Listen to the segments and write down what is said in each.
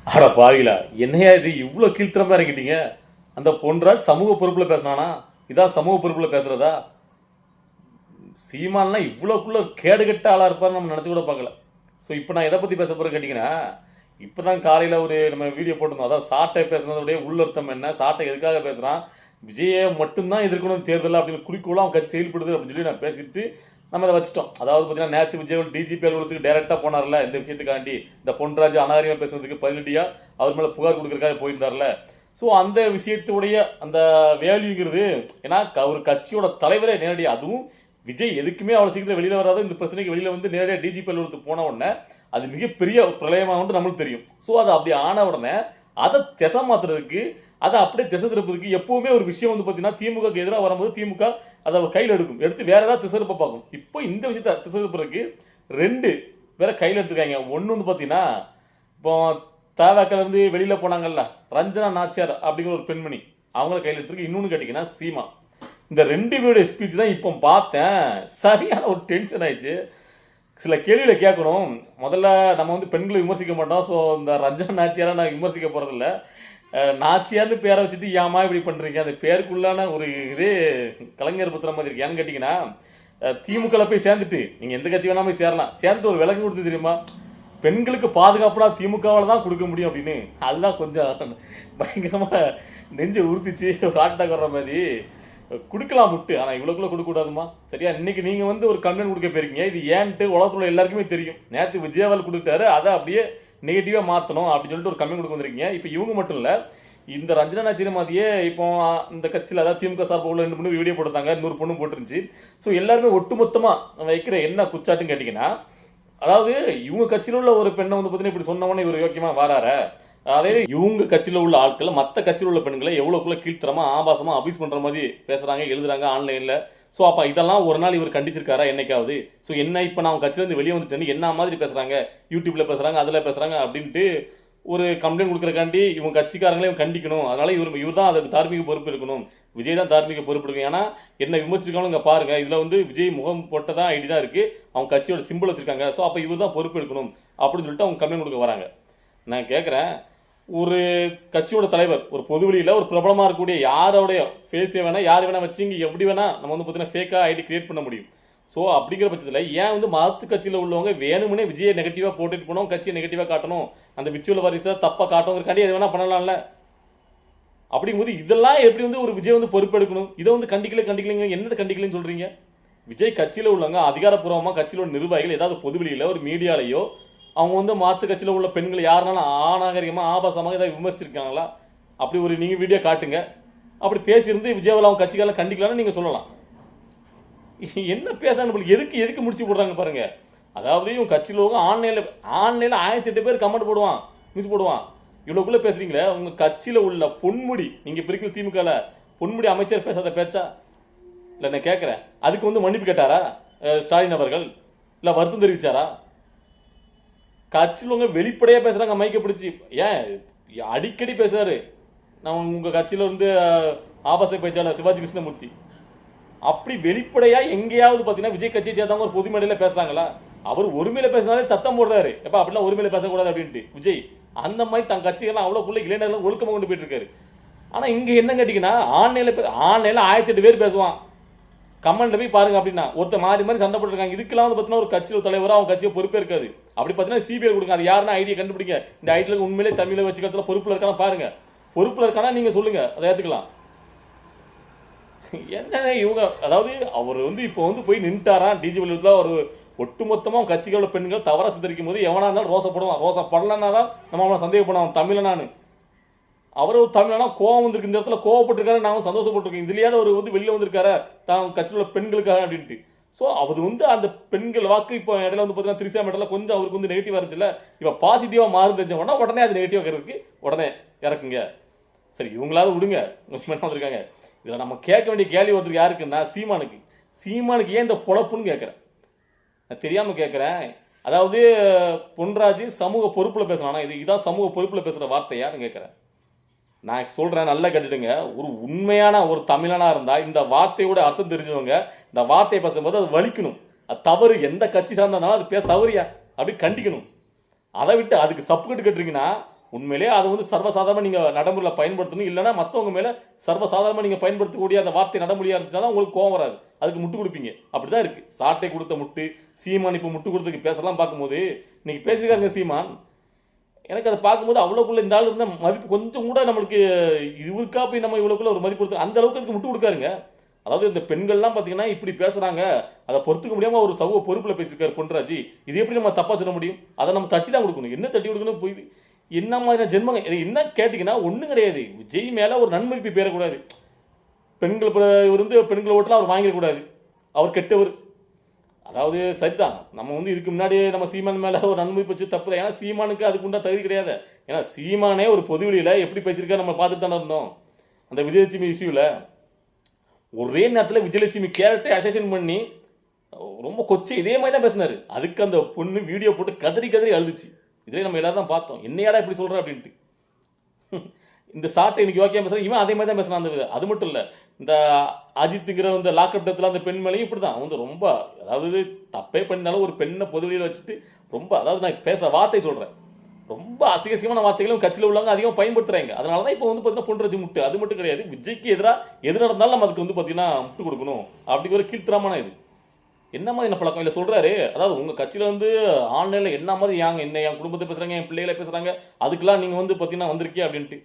அட பாவிகளா, என்னையா இது இவ்வளோ கீழ்த்தரமா இறங்கிட்டீங்க? அந்த பொன்ராஜ் சமூக பொறுப்புல பேசினானா? இதான் சமூக பொறுப்புல பேசுறதா? சீமான்லாம் இவ்வளோக்குள்ள கேடுகட்ட ஆளா இருப்பாரு நம்ம நினச்சி கூட பார்க்கல. ஸோ இப்போ நான் எதை பற்றி பேச போகிறேன் கேட்டிங்கன்னா, இப்போ தான் காலையில் ஒரு நம்ம வீடியோ போட்டிருந்தோம். அதாவது சாட்டை பேசுனதுடைய உள்ளர்த்தம் என்ன, சாட்டை எதுக்காக பேசுகிறான், விஜயை மட்டும்தான் எதிர்க்கணும் தேர்தல் அப்படின்னு குறிக்கோளாக அவன் கட்சி செயல்படுது அப்படின்னு சொல்லி நான் பேசிட்டு நம்ம அதை வச்சிட்டோம். அதாவது பார்த்தீங்கன்னா நேற்று விஜய் டிஜிபி அலுவலகத்துக்கு டேரெக்டாக போனார்ல இந்த விஷயத்துக்காண்டி, இந்த பொன்ராஜ் அநாகரிகமாக பேசுறதுக்கு பதிலடியாக அவர் மேலே புகார் கொடுக்குறக்காக போயிருந்தார்ல. ஸோ அந்த விஷயத்துடைய அந்த வேல்யூங்கிறது, ஏன்னா ஒரு கட்சியோட தலைவரே நேரடியாக, அதுவும் விஜய் எதுக்குமே அவ்வளோ சீக்கிரம் வெளியில் வராத இந்த பிரச்சனைக்கு வெளியில் வந்து நேரடியாக டிஜிபி அலுவலகத்துக்கு போன உடனே அது மிகப்பெரிய பிரளயமாக வந்து நம்மளுக்கு தெரியும். ஸோ அது அப்படி ஆன உடனே அதை திசை மாற்றுறதுக்கு, அதை அப்படியே திசை திருப்பதுக்கு எப்பவுமே ஒரு விஷயம் வந்து பார்த்தீங்கன்னா திமுகக்கு எதிராக வரும்போது திமுக அதை கையில் எடுத்து வேற ஏதாவது திசை திருப்ப பார்க்கும். இப்போ இந்த விஷயத்தை திசை திருப்புறதுக்கு ரெண்டு வேற கையில் எடுத்துருக்காங்க. ஒன்று வந்து பார்த்தீங்கன்னா, இப்போ தேவாக்கிலேருந்து வெளியில் போனாங்கல்ல ரஞ்சனா நாச்சியார் அப்படிங்கிற ஒரு பெண்மணி, அவங்கள கையில் எடுத்துருக்கு. இன்னொன்று கேட்டிங்கன்னா சீமா. இந்த ரெண்டு பேருடைய ஸ்பீச் தான் இப்போ பார்த்தேன், சரியான ஒரு டென்ஷன் ஆயிடுச்சு. சில கேள்விகளை கேட்கணும். முதல்ல நம்ம வந்து பெண்களை விமர்சிக்க மாட்டோம். ஸோ இந்த ரஞ்சனா நாச்சியாரை நான் விமர்சிக்க போகிறதில்ல. நாச்சியார்னு பேரை வச்சுட்டு ஏமா இப்படி பண்ணுறீங்க, அந்த பேருக்குள்ளான ஒரு இதே கலைஞர் புத்திர மாதிரி இருக்கு. ஏன்னு கேட்டிங்கன்னா, திமுகவில் போய் சேர்ந்துட்டு நீங்கள் எந்த கட்சி வேணால் போய் சேரலாம், சேர்ந்துட்டு ஒரு விலங்கு கொடுத்து தெரியுமா, பெண்களுக்கு பாதுகாப்புனா திமுகவால் தான் கொடுக்க முடியும் அப்படின்னு. அதுதான் கொஞ்சம் பயங்கரமாக நெஞ்சை உறுத்திச்சு, ஒரு ஆட்டாக வர்ற மாதிரி. கொடுக்கலாம் முட்டு, ஆனால் இவ்வளோக்குள்ள கொடுக்கக்கூடாதுமா. சரியா? இன்னைக்கு நீங்கள் வந்து ஒரு கம்ப்ளைண்ட் கொடுக்க போயிருக்கீங்க. இது ஏன்ட்டு உலகத்தில் எல்லாருக்குமே தெரியும். நேற்று விஜயவால் கொடுத்துட்டாரு, அதை அப்படியே நெகட்டிவாக மாற்றணும் அப்படின்னு சொல்லிட்டு ஒரு கம்ப்ளைண்ட் கொடுக்க வந்திருக்கீங்க. இப்போ இவங்க மட்டும் இல்லை, இந்த ரஞ்சனா நாச்சியார் மாதிரியே இப்போ இந்த கட்சியில், அதாவது திமுக சார்பு உள்ள 2 பொண்ணு வீடியோ போட்டுருந்தாங்க, 100 பொண்ணு போட்டுருந்துச்சு. ஸோ எல்லாருமே ஒட்டுமொத்தமாக வைக்கிற என்ன குச்சாட்டுன்னு கேட்டிங்கன்னா, அதாவது இவங்க கட்சியில் உள்ள ஒரு பெண்ணை வந்து பார்த்தீங்கன்னா இப்படி சொன்னவொன்னே இவர் யோக்கியமாக வராரு. அதே இவங்க கட்சியில் உள்ள ஆட்கள் மற்ற கட்சியில் உள்ள பெண்களை எவ்வளோக்குள்ள கீழ்த்தரமா ஆபாசமாக அபியூஸ் பண்ணுற மாதிரி பேசுகிறாங்க, எழுதுறாங்க ஆன்லைனில். ஸோ அப்போ இதெல்லாம் ஒரு நாள் இவர் கண்டிச்சிருக்காரா என்னைக்காவது? ஸோ என்ன இப்போ நான் கட்சியிலேருந்து வெளியே வந்துட்டேன்னு என்ன மாதிரி பேசுகிறாங்க, யூடியூப்பில் பேசுகிறாங்க, அதில் பேசுகிறாங்க அப்படின்ட்டு ஒரு கம்ப்ளைண்ட் கொடுக்குறக்காண்டி இவங்க கட்சிக்காரங்களே இவங்க கண்டிக்கணும். அதனால இவர் தான் அதுக்கு தார்மீக பொறுப்பு இருக்கணும், விஜய் தான் தார்மீக பொறுப்பு இருக்கும். ஏன்னா என்ன விமர்சிக்காலும் இங்கே பாருங்க, இதில் வந்து விஜய் முகம் போட்டதான் ஐடி தான் இருக்குது, அவங்க கட்சியோட சிம்பிள் வச்சிருக்காங்க. ஸோ அப்போ இவர் தான் பொறுப்பு எடுக்கணும் அப்படின்னு சொல்லிட்டு அவங்க கம்ப்ளைண்ட் கொடுக்க வராங்க. நான் கேட்குறேன், ஒரு கட்சியோட தலைவர் ஒரு பொதுவெளியில் ஒரு பிரபலமாக இருக்கக்கூடிய யாரோடைய ஃபேஸே வேணால் யார் வேணால் வச்சு இங்கே எப்படி வேணால் நம்ம வந்து பார்த்தீங்கன்னா ஃபேக்காக ஐடி கிரியேட் பண்ண முடியும். ஸோ அப்படிங்கிற பட்சத்தில் ஏன் வந்து மாற்று கட்சியில் உள்ளவங்க வேணும்னே விஜயை நெகட்டிவாக போட்டுட்டு போனோம், கட்சியை நெகட்டிவாக காட்டணும், அந்த விச்சுவல் வாரிசை தப்பாக காட்டணுங்கிறக்காண்டி எது வேணால் பண்ணலாம்ல? அப்படிங்கும்போது இதெல்லாம் எப்படி வந்து ஒரு விஜய் வந்து பொறுப்பெடுக்கணும்? இதை வந்து கண்டிக்கலைங்க, என்னது கண்டிக்கலைன்னு சொல்கிறீங்க? விஜய் கட்சியில் உள்ளவங்க அதிகாரப்பூர்வமாக கட்சியில் உள்ள நிர்வாகிகள் ஏதாவது பொதுவெளியில் ஒரு மீடியாலேயோ அவங்க வந்து மாற்று கட்சியில் உள்ள பெண்களை யாருனாலும் ஆநாகரிகமாக ஆபாசமாக ஏதாவது விமர்சிச்சிருக்காங்களா? அப்படி ஒரு நீங்கள் வீடியோ காட்டுங்க. அப்படி பேசியிருந்து விஜயவால் அவங்க கட்சிக்காரெல்லாம் கண்டிக்கலாம்னு நீங்கள் சொல்லலாம். என்ன பேசான்னு எதுக்கு முடிச்சு போடுறாங்க பாருங்க. அதாவது இவங்க கட்சியில் உள்ளவங்க ஆன்லைனில் 1008 பேர் கமெண்ட் போடுவான், மிஸ் போடுவான். இவ்வளோக்குள்ளே பேசுறீங்களே, உங்கள் கட்சியில் உள்ள பொன்முடி, நீங்கள் இப்போ இருக்கிற திமுகவில் பொன்முடி அமைச்சர் பேசாத பேச்சா? இல்லை நான் கேட்குறேன், அதுக்கு வந்து மன்னிப்பு கேட்டாரா ஸ்டாலின் அவர்கள்? இல்லை வருத்தம் தெரிவிச்சாரா? கட்சியில் உங்க வெளிப்படையாக பேசுகிறாங்க மைக்கை பிடிச்சி. ஏன் அடிக்கடி பேசுறாரு, நான் உங்கள் கட்சியில் வந்து ஆபாச பேச்சாளர் சிவாஜி கிருஷ்ணமூர்த்தி. அப்படி வெளிப்படையாக எங்கேயாவது பார்த்தீங்கன்னா விஜய் கட்சியை சேர்ந்தவங்க ஒரு பொது மேடையில் பேசுகிறாங்களா? அவர் ஒருமையில பேசினாலே சத்தம் போடுறாரு, எப்போ அப்படிலாம் ஒருமையில பேசக்கூடாது அப்படின்ட்டு விஜய். அந்த மாதிரி தன் கட்சிகள்லாம் அவ்வளோக்குள்ள இளைஞர்கள் ஒழுக்கமாக கொண்டு போயிட்டு இருக்காரு. ஆனால் இங்கே என்ன கேட்டிங்கன்னா, ஆன்லைனில் 1008 பேர் பேசுவான், கமெண்ட்ல போய் பாருங்க. அப்படின்னா ஒருத்தர் மாறி மாதிரி சண்டை போட்டுருக்காங்க. இதுக்கெல்லாம் வந்து பார்த்தீங்கன்னா ஒரு கட்சியில் தலைவராக அவங்க கட்சியை பொறுப்பே இருக்காது. அப்படி பார்த்தீங்கன்னா சிபிஐ கொடுங்க, அது யாருன்னா ஐடியை கண்டுபிடிங்க, இந்த ஐடியில் உண்மையிலே தமிழை வச்சு கட்சியில் பொறுப்பில் இருக்கானா பாருங்க. பொறுப்பில் இருக்கானா நீங்கள் சொல்லுங்க, அதை ஏற்றுக்கலாம். என்ன இவங்க, அதாவது அவர் வந்து இப்போ வந்து போய் நின்ட்டாரான் டிஜிபி ஒரு ஒட்டுமொத்தமாக கட்சிகளோட பெண்கள் தவறாக சித்தரிக்கும் போது எவனா இருந்தாலும் ரோசப்படுவான். ரோசப்படலன்னா தான் நம்ம அவனை சந்தேகப்படுவான் தமிழனானு. அவர் ஒரு தமிழனா கோவம் வந்திருக்கு, இந்த இடத்துல கோவப்பட்டிருக்காரு, நான் சந்தோஷப்பட்டிருக்கேன். இதுலையாவது அவர் வந்து வெளியில் வந்திருக்காரு தான் கட்சியில் உள்ள பெண்களுக்காக அப்படின்ட்டு. ஸோ அது வந்து அந்த பெண்கள் வாக்கு இப்போ இடையில வந்து பார்த்தீங்கன்னா திரிசா மேட்டரில் கொஞ்சம் அவருக்கு வந்து நெகட்டிவாக இருந்துச்சுல, இப்போ பாசிட்டிவாக மாறு தெரிஞ்சவொன்னா உடனே அது நெகட்டிவாக இருக்கு, உடனே இறக்குங்க. சரி இவங்களாவது விடுங்க, வந்திருக்காங்க. இதில் நம்ம கேட்க வேண்டிய கேள்வி ஒருத்தருக்கு யாருக்குன்னா சீமானுக்கு ஏன் இந்த பொழப்புன்னு கேட்குறேன், நான் தெரியாமல் கேட்குறேன். அதாவது பொன்ராஜ் சமூக பொறுப்பில் பேசலாம், இதான் சமூக பொறுப்பில் பேசுகிற வார்த்தையான்னு கேட்குறேன். நான் சொல்கிறேன், நல்லா கேட்டுடுங்க. ஒரு உண்மையான ஒரு தமிழனாக இருந்தால் இந்த வார்த்தையோட அர்த்தம் தெரிஞ்சவங்க இந்த வார்த்தையை பேசும்போது அது வலிக்கணும். அது தவறு, எந்த கட்சி சார்ந்தாலும் அது பேச தவறியா அப்படி கண்டிக்கணும். அதை விட்டு அதுக்கு சப்பு கட்டு கட்டுறீங்கன்னா உண்மையிலே அதை வந்து சர்வசாதாரணமாக நீங்கள் நடைமுறையில் பயன்படுத்தணும். இல்லைன்னா மற்றவங்க மேலே சர்வசாதாரணமாக நீங்கள் பயன்படுத்தக்கூடிய அந்த வார்த்தை நடைமுறையாக இருந்துச்சா தான் உங்களுக்கு கோவம் வராது, அதுக்கு முட்டு கொடுப்பீங்க. அப்படி தான் இருக்குது. சாட்டை கொடுத்த முட்டு சீமான் இப்போ முட்டு கொடுத்துக்கு பேசலாம் பார்க்கும்போது இன்னைக்கு பேசியிருக்காங்க சீமான். எனக்கு அதை பார்க்கும்போது அவ்வளோக்குள்ள இந்த ஆள் இருந்த மதிப்பு கொஞ்சம் கூட நம்மளுக்கு இவருக்கா போய் நம்ம இவ்வளோக்குள்ள ஒரு மதிப்பு கொடுத்து அந்த அளவுக்கு அதுக்கு முட்டு கொடுக்காருங்க. அதாவது இந்த பெண்கள்லாம் பார்த்தீங்கன்னா இப்படி பேசுகிறாங்க, அதை பொறுத்துக்க முடியாமல் ஒரு சமூக பொறுப்பில் பேசியிருக்காரு பொன்ராஜி. இது எப்படி நம்ம தப்பாக சொல்ல முடியும்? அதை நம்ம தட்டி தான் கொடுக்கணும். என்ன தட்டி கொடுக்கணும்? போய் என்ன மாதிரியான ஜென்மங்க இது என்ன கேட்டிங்கன்னா ஒன்றும் கிடையாது. விஜய் மேலே ஒரு நன்மதிப்பு பேரக்கூடாது. பெண்கள் இவர் வந்து பெண்களை ஓட்டலாம் அவர் வாங்கிடக்கூடாது, அவர் கெட்டவர். அதாவது சரிதான், நம்ம வந்து இதுக்கு முன்னாடி நம்ம சீமான் மேலே ஒரு நன்மதிப்பு வச்சு தப்பு தான். ஏன்னா சீமானுக்கு அதுக்கு உண்டா தகுதி கிடையாது. ஏன்னா சீமானே ஒரு பொதுவெளியில் எப்படி பேசியிருக்கா நம்ம பார்த்துட்டு தானே இருந்தோம். அந்த விஜயலட்சுமி இஷ்யூவில் ஒரே நேரத்தில் விஜயலட்சுமி கேரக்டரை அசேஷன் பண்ணி ரொம்ப கொச்சு இதே மாதிரி தான் பேசினார். அதுக்கு அந்த பொண்ணு வீடியோ போட்டு கதறி கதறி அழுதுச்சு. இதே நம்ம எல்லாரும் தான் பார்த்தோம், என்னையாடா இப்படி சொல்கிற அப்படின்ட்டு. இந்த சாட்டை இன்னைக்கு ஓகே பேசுகிறேன், இவன் அதே மாதிரி தான் பேசுகிறான். அந்த அது மட்டும் இல்லை, இந்த அஜித்துங்கிற இந்த லாக்அப் டெத்தில் அந்த பெண் மேலேயும் இப்படி தான் வந்து ரொம்ப, அதாவது தப்பே பண்ணாலும் ஒரு பெண்ணை பொதுவெளியில் வச்சுட்டு ரொம்ப, அதாவது நான் பேச வார்த்தை சொல்கிறேன், ரொம்ப அசிங்கமான வார்த்தைகளும் கட்சியில் உள்ளவங்க அதிகம் பயன்படுத்துறாங்க. அதனால தான் இப்போ வந்து பார்த்தீங்கன்னா பொன்ராஜ் முட்டு. அது மட்டும் கிடையாது, விஜய்க்கு எதிராக எது நடந்தாலும் நம்ம அதுக்கு வந்து பார்த்தீங்கன்னா முட்டு கொடுக்கணும் அப்படி ஒரு கீழ்த்தரமான இது. என்ன மாதிரி என்ன பழக்கம் இல்லை சொல்கிறாரு. அதாவது உங்கள் கட்சியில் வந்து ஆன்லைனில் என்ன மாதிரி என்ன என் குடும்பத்தை பேசுகிறாங்க, என் பிள்ளைகளை பேசுகிறாங்க, அதுக்கெல்லாம் நீங்கள் வந்து பார்த்தீங்கன்னா வந்திருக்கே அப்படின்ட்டு.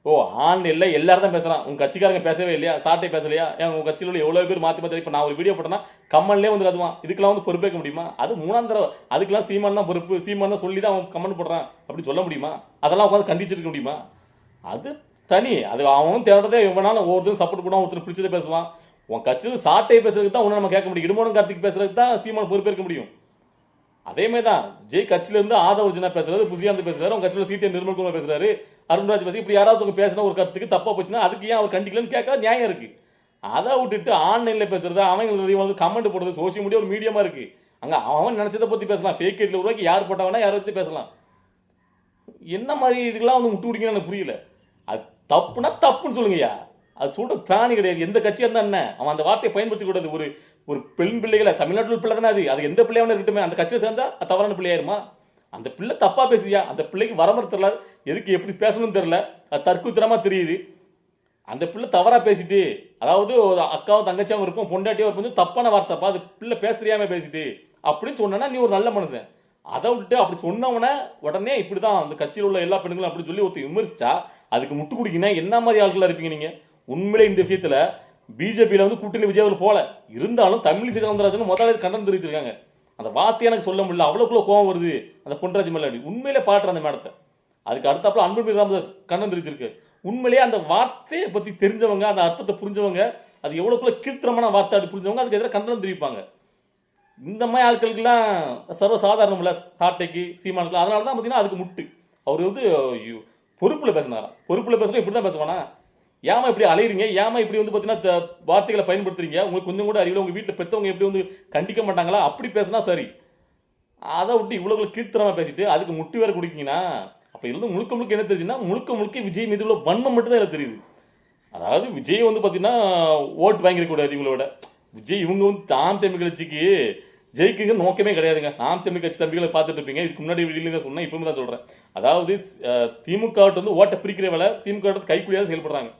ஓ ஆன்லைனில் எல்லாரும் தான் பேசுகிறான், உங்கள் கட்சிக்காரங்க பேசவே இல்லையா? சாட்டை பேசலையா? ஏன் உங்கள் கட்சியில் உள்ள எவ்வளோ பேர் மாற்றி மாற்றி இப்போ நான் ஒரு வீடியோ போட்டேன்னா கமெண்ட்லேயே வந்து அதுவான், இதுக்கெல்லாம் வந்து பொறுப்பேற்க முடியுமா? அது மூணாம் தடவை, அதுக்கெல்லாம் சீமான் தான் பொறுப்பு, சீமான் தான் சொல்லி தான் அவன் கமெண்ட் போடுறான் அப்படி சொல்ல முடியுமா? அதெல்லாம் உட்காந்து கண்டிச்சிருக்க முடியுமா? அது தனி, அது அவன் தேடுறதே எவனாலும் ஒவ்வொருத்தரும் சப்போர்ட் பண்ணுவான், ஒருத்தர் பிடிச்சதை பேசுவான். உன் கட்சியில் சாட்டை பேசுறதுக்கு தான் ஒன்று நம்ம கேட்க முடியும், இடுமோனும் கார்த்திக் பேசுறதுக்கு தான் சீமான் பொறுப்பேற்க முடியும். அதேமாதிரி தான் விஜய் கட்சியிலேருந்து ஆதவர்ஜனா பேசுறாரு, புசியாந்து பேசுறாரு, உங்க கட்சியில் சீட்டை நிர்மல்குமார் பேசுறாரு, அருண்ராஜ் பேசி, இப்படி யாராவது பேசினா ஒரு கருத்துக்கு தப்பா போச்சுன்னா அதுக்கு ஏன் அவர் கண்டிக்கலன்னு கேட்க நியாயம் இருக்கு. அதை விட்டுட்டு ஆன்லைனில் பேசுறது, அவங்க வந்து கமெண்ட் போடுறது, சோசியல் மீடியா ஒரு மீடியமா இருக்கு, அங்கே அவன் நினைச்சதை பற்றி பேசலாம், ஃபேக் ஐடியில் உருவாக்கி யார் போட்டவனா யாரை வச்சுட்டு பேசலாம். என்ன மாதிரி இதுக்கெல்லாம் வந்து முட்டு பிடிக்கணும் எனக்கு புரியல. அது தப்புனா தப்புன்னு சொல்லுங்கய்யா, அது சொல்ற திராணி கிடையாது. எந்த கட்சியாக இருந்தா என்ன, அவன் அந்த வார்த்தையை பயன்படுத்தி கூடாது. ஒரு ஒரு பெண் பிள்ளைகளை, தமிழ்நாட்டில் பிள்ளை தானே அது, அது எந்த பிள்ளையாவும் இருக்கட்டுமே, அந்த கட்சியை சேர்ந்தா அது தவறான பிள்ளையாயிருமா? அந்த பிள்ளை தப்பா பேசுதியா, அந்த பிள்ளைக்கு வரமுறை தெரியல, எதுக்கு எப்படி பேசணும்னு தெரியல, அது தற்குத்தரமா தெரியுது. அந்த பிள்ளை தவறா பேசிட்டு, அதாவது அக்காவும் தங்கச்சியாவும் இருப்போம், பொண்டாட்டியும் இருப்போம், தப்பான வார்த்தைப்பா, அது பிள்ளை பேச தெரியாம பேசிட்டு அப்படின்னு சொன்னா நீ ஒரு நல்ல மனுஷன். அதை விட்டு அப்படி சொன்னவன உடனே இப்படிதான் அந்த கட்சியில் உள்ள எல்லா பெண்களும் அப்படி சொல்லி ஒருத்தர் விமர்சிச்சா அதுக்கு முட்டு குடிக்கணும். என்ன மாதிரி ஆட்களா இருப்பீங்க நீங்க? உண்மையிலே இந்த விஷயத்துல பிஜேபியில வந்து கூட்டணி விஜய் அவர் போல இருந்தாலும் தமிழிசை சவுந்தரராஜன் முதல்ல கண்டனம் தெரிவிச்சிருக்காங்க. அந்த வார்த்தையை எனக்கு சொல்ல முடியல, அவ்வளோக்குள்ள கோவம் வருது அந்த பொன்ராஜ் மேல. உண்மையிலே பாட்டுற அந்த மேடத்தை. அதுக்கு அடுத்தாப்புல அன்புமணி ராமதாஸ் கண்டனம் தெரிவிச்சிருக்கு. உண்மையிலேயே அந்த வார்த்தையை பத்தி தெரிஞ்சவங்க, அந்த அர்த்தத்தை புரிஞ்சவங்க, அது எவ்வளோக்குள்ள கீழ்த்தரமான வார்த்தை அப்படி புரிஞ்சவங்க அதுக்கு எதிராக கண்டனம் தெரிவிப்பாங்க. இந்த மாதிரி ஆட்களுக்கெல்லாம் சர்வசாதாரணம் இல்லை, சாட்டைக்கு சீமானுக்கு. அதனால தான் பார்த்தீங்கன்னா அதுக்கு முட்டு. அவர் வந்து பொறுப்பில் பேசினாராம். பொறுப்பில் பேசுனா இப்படி தான் பேசுவானா? ஏமா இப்படி அலையிறீங்க, ஏமா இப்படி வந்து பார்த்தீங்கன்னா வார்த்தைகளை பயன்படுத்துறீங்க, உங்களுக்கு கொஞ்சம் கூட அறிவில, உங்கள் வீட்டில் பெற்றவங்க எப்படி வந்து கண்டிக்க மாட்டாங்களா? அப்படி பேசினா சரி. அதை விட்டு இவ்வளோ கீழ்த்தரமாக பேசிட்டு அதுக்கு முட்டு வேறு குடிக்கிங்கன்னா அப்போ இருந்து முழுக்க முழுக்க என்ன தெரிஞ்சுன்னா, முழுக்க முழுக்க விஜய் மீது உள்ள வன்மம் மட்டும் தான் எனக்கு தெரியுது. அதாவது விஜய் வந்து பார்த்தீங்கன்னா ஓட்டு வாங்கிடக்கூடாது இவங்களோட. விஜய் இவங்க வந்து தாம் தமிழ் கட்சிக்கு ஜெயிக்குங்க நோக்கமே கிடையாதுங்க. நாம் தமிழ் கட்சி தம்பிகளை பார்த்துட்டு இருப்பீங்க, இதுக்கு முன்னாடி வெளியில தான் சொன்னேன், இப்பவுமே தான் சொல்கிறேன். அதாவது திமுக வந்து ஓட்டை பிரிக்கிற வேலை திமுக கைக்குள்ளியாக செயல்படுறாங்க.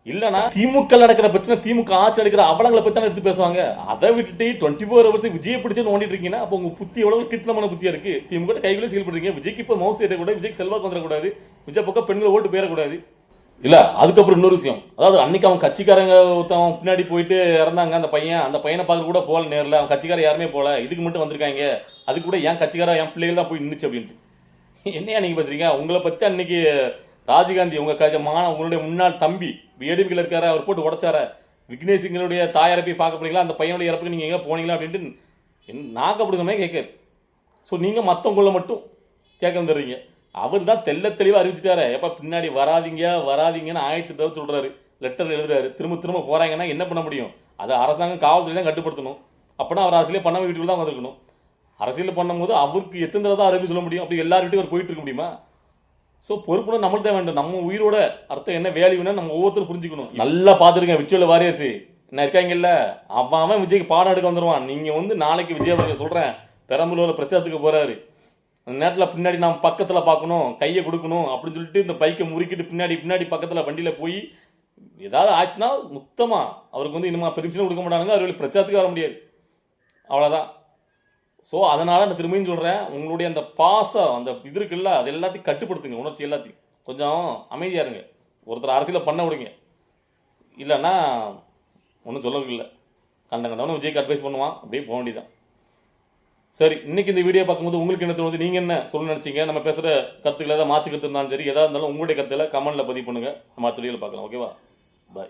இல்லைனா திமுக நடக்கிற பிரச்சனை, திமுக ஆட்சி எடுக்கிற அவலங்களை பற்றி தானே எடுத்து பேசுவாங்க. அதை விட்டுட்டு 24 hours விஜய் பிடிச்சு நோண்டிட்டு இருக்கீங்கன்னா அப்போ உங்க புத்தி எவ்வளவு கிருத்தமான புத்தியா இருக்கு. திமுக கைக்குள்ளே செயல்படுறீங்க. விஜய்க்கு இப்போ மவுஸ் ஏற்றக்கூடாது, விஜய்க்கு செல்வாக்கு வந்துடக்கூடாது, விஜய் பக்கம் பெண்களை ஓட்டு போயிடக்கூடாது. இல்ல அதுக்கப்புறம் இன்னொரு விஷயம், அதாவது அன்னைக்கு அவன் கட்சிக்காரங்க ஒருத்தவன் பின்னாடி போயிட்டு இறந்தாங்க, அந்த பையனை பார்க்க கூட போகல நேரில், அவன் கட்சிக்கார யாருமே போகல, இதுக்கு மட்டும் வந்திருக்காங்க, அதுக்கு கூட என் கட்சிக்கார என் பிள்ளைகள் தான் போய் நின்றுச்சு அப்படின்ட்டு. என்னையா நீங்க பேசுறீங்க? உங்களை பத்தி அன்னைக்கு ராஜீவ்காந்தி உங்களுடைய முன்னாள் தம்பி ஏடிபியில் இருக்காரு, அவர் போட்டு உடைச்சார, விக்னேஷிங்களுடைய தாயாரை போய் பார்க்க போனீங்களா, அந்த பையனுடைய இறப்புக்கு நீங்க எங்க போனீங்களா அப்படின்ட்டு நாக்கப்படுங்கமே கேட்காது. ஸோ நீங்க மற்றவங்கள மட்டும் கேட்க வந்துடுறீங்க. அவர் தான் தெல்ல தெளிவாக அறிவிச்சிட்டாரு, எப்போ பின்னாடி வராதிங்கன்னு 1000 தடவை சொல்கிறாரு, லெட்டர் எழுதுறாரு. திரும்ப போகிறாங்கன்னா என்ன பண்ண முடியும்? அதை அரசாங்கம் காவல்துறை தான் கட்டுப்படுத்தணும். அப்போனா அவர் அரசியலே பண்ண வீட்டுக்கு தான் வந்திருக்கணும். அரசியல் பண்ணும்போது அவருக்கு எத்தனை தடவை தான் அறிவிச்சு சொல்ல முடியும்? அப்படி எல்லார் வீட்டுக்கும் அவர் போயிட்டு இருக்க முடியுமா? ஸோ பொறுப்புனா நம்மள்தான் வேண்டும். நம்ம உயிரோட அர்த்தம் என்ன வேல்யூன்னா நம்ம ஒவ்வொருத்தரும் புரிஞ்சுக்கணும். நல்லா பார்த்துருக்கேன் விஜய் வாரியர்ஸ் என்ன இருக்காங்கல்ல, அவன் விஜய்க்கு பாடம் எடுக்க வந்துடுவான். நீங்கள் வந்து நாளைக்கு விஜய் அவர்கள் சொல்கிறேன் பெரம்பலூரில் பிரச்சாரத்துக்கு போகிறாரு, அந்த நேரத்தில் பின்னாடி நாம் பக்கத்தில் பார்க்கணும், கையை கொடுக்கணும் அப்படின்னு சொல்லிட்டு இந்த பைக்கை முறுக்கிட்டு பின்னாடி பக்கத்தில் வண்டியில் போய் ஏதாவது ஆச்சுன்னா மொத்தமாக அவருக்கு வந்து இனிமே பெர்மிஷன் கொடுக்க மாட்டாங்க, அவர்களுக்கு பிரச்சாரத்துக்கு வர முடியாது. அவ்வளோதான். ஸோ அதனால் நான் திரும்பியும் சொல்கிறேன், உங்களுடைய அந்த பாசம் அந்த இது இருக்குல்ல, அது எல்லாத்தையும் கட்டுப்படுத்துங்க, உணர்ச்சி எல்லாத்தையும். கொஞ்சம் அமைதியாக இருங்க, ஒருத்தர் அரசியலை பண்ண விடுங்க. இல்லைன்னா ஒன்றும் சொல்லவும் இல்லை, கண்டவனு விஜய்க்கு அட்வைஸ் பண்ணுவான், அப்படியே போக வேண்டியதான். சரி, இன்னைக்கு இந்த வீடியோ பார்க்கும்போது உங்களுக்கு என்ன தோணுது, நீங்கள் என்ன சொல்ல நினச்சிங்க, நம்ம பேசுகிற கருத்துக்களை ஏதாவது மாற்று கருத்து இருந்தாலும் சரி, எதாக இருந்தாலும் உங்களுடைய கருத்தில் கமெண்ட்டில் பதிவு பண்ணுங்கள். நம்ம அடுத்த வீடியோவில் பார்க்கலாம். ஓகேவா? பாய்.